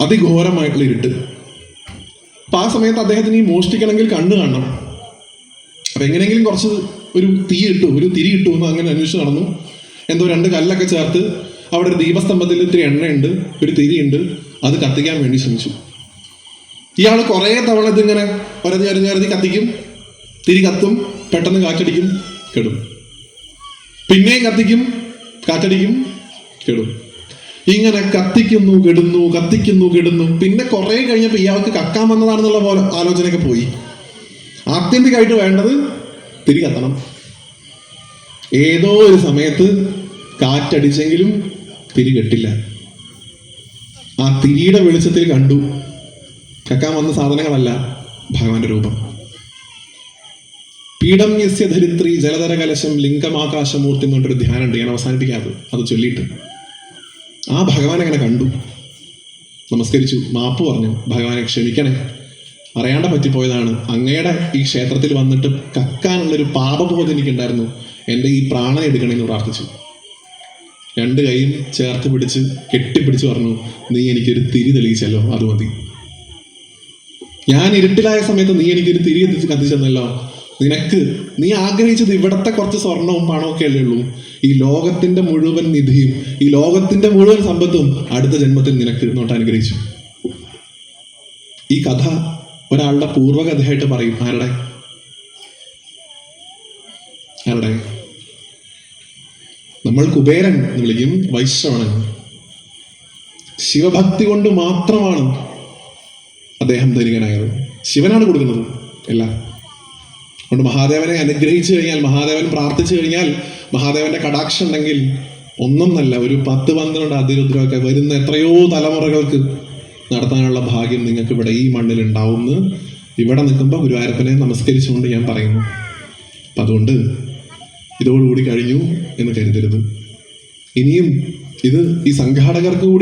അതിഘോരമായിട്ടുള്ള ഇരുട്ട്. അപ്പം ആ സമയത്ത് അദ്ദേഹത്തിന് ഈ മോഷ്ടിക്കണമെങ്കിൽ കണ്ണ് കാണണം. അപ്പം എങ്ങനെയെങ്കിലും കുറച്ച് ഒരു തിരി കിട്ടൂ എന്ന് അങ്ങനെ അന്വേഷിച്ച് നടന്നു. എന്തോ 2 കല്ലൊക്കെ ചേർത്ത് അവിടെ ഒരു ദീപസ്തംഭത്തിൽ ഇത്തിരി എണ്ണയുണ്ട്, ഒരു തിരിയുണ്ട്, അത് കത്തിക്കാൻ വേണ്ടി ശ്രമിച്ചു. ഇയാൾ കുറേ തവണ ഇതിങ്ങനെ ഒരതി കത്തിക്കും, തിരി കത്തും, പെട്ടെന്ന് കാറ്റടിക്കും, കെടും. പിന്നെയും കത്തിക്കും, കാറ്റടിക്കും, കെടും. ഇങ്ങനെ കത്തിക്കുന്നു കെടുന്നു. പിന്നെ കുറെ കഴിഞ്ഞപ്പോൾ ഇയാൾക്ക് കക്കാൻ വന്നതാണെന്നുള്ള പോലെ ആലോചനയൊക്കെ പോയി. ആത്യന്തികമായിട്ട് വേണ്ടത് തിരി കത്തണം. ഏതോ ഒരു സമയത്ത് കാറ്റടിച്ചെങ്കിലും തിരി കെട്ടില്ല. ആ തിരിയുടെ വെളിച്ചത്തിൽ കണ്ടു കക്കാൻ വന്ന സാധനങ്ങളല്ല ഭഗവാന്റെ രൂപം. പീഠം യസ്യ ധരിത്രി ജലധര കലശം ലിംഗമാകാശമൂർത്തി എന്ന് പറഞ്ഞൊരു ധ്യാനം ഉണ്ട്, ഞാൻ അവസാനിപ്പിക്കാതെ അത് ചൊല്ലിയിട്ട്. ആ ഭഗവാൻ അങ്ങനെ കണ്ടു, നമസ്കരിച്ചു, മാപ്പ് പറഞ്ഞു, ഭഗവാനെ ക്ഷമിക്കണേ, അറിയാണ്ട് പറ്റിപ്പോയതാണ്, അങ്ങയുടെ ഈ ക്ഷേത്രത്തിൽ വന്നിട്ട് കക്കാനുള്ളൊരു പാപബോധം എനിക്കുണ്ടായിരുന്നു, എൻ്റെ ഈ പ്രാണനെ എടുക്കണമെന്ന് പ്രാർത്ഥിച്ചു. 2 കൈയും ചേർത്ത് പിടിച്ച് കെട്ടിപ്പിടിച്ച് പറഞ്ഞു, നീ എനിക്കൊരു തിരി തെളിയിച്ചല്ലോ, അത് മതി. ഞാൻ ഇരുട്ടിലായ സമയത്ത് നീ എനിക്കൊരു തിരി കത്തിച്ചെന്നല്ലോ. നീ ആഗ്രഹിച്ചത് ഇവിടത്തെ കുറച്ച് സ്വർണവും പണവും ഒക്കെ അല്ലേ ഉള്ളൂ. ഈ ലോകത്തിന്റെ മുഴുവൻ നിധിയും ഈ ലോകത്തിന്റെ മുഴുവൻ സമ്പത്തും അടുത്ത ജന്മത്തിൽ നിനക്ക് നോട്ട് അനുഗ്രഹിച്ചു. ഈ കഥ ഒരാളുടെ പൂർവ്വകഥയായിട്ട് പറയും. ആരുടെ നമ്മൾ കുബേരൻ എന്ന് വിളിക്കും, വൈശ്രവണൻ. ശിവഭക്തി കൊണ്ട് മാത്രമാണ് അദ്ദേഹം ധനികനായത്. ശിവനാണ് കൊടുക്കുന്നത് എല്ലാം. അതുകൊണ്ട് മഹാദേവനെ അനുഗ്രഹിച്ചു കഴിഞ്ഞാൽ, മഹാദേവൻ പ്രാർത്ഥിച്ചു കഴിഞ്ഞാൽ, മഹാദേവന്റെ കടാക്ഷം ഉണ്ടെങ്കിൽ ഒന്നൊന്നല്ല, ഒരു 10-12 അതിരുദ്രമൊക്കെ വരുന്ന എത്രയോ തലമുറകൾക്ക് നടത്താനുള്ള ഭാഗ്യം നിങ്ങൾക്ക് ഇവിടെ ഈ മണ്ണിൽ ഉണ്ടാവുമെന്ന് ഇവിടെ നിൽക്കുമ്പോൾ ഗുരുവായൂരപ്പനെ നമസ്കരിച്ചുകൊണ്ട് ഞാൻ പറയുന്നു. അപ്പം അതുകൊണ്ട് ഇതോടുകൂടി കഴിഞ്ഞു എന്ന് കരുതരുത്. ഇനിയും ഇത് ഈ സംഘാടകർക്ക് കൂടി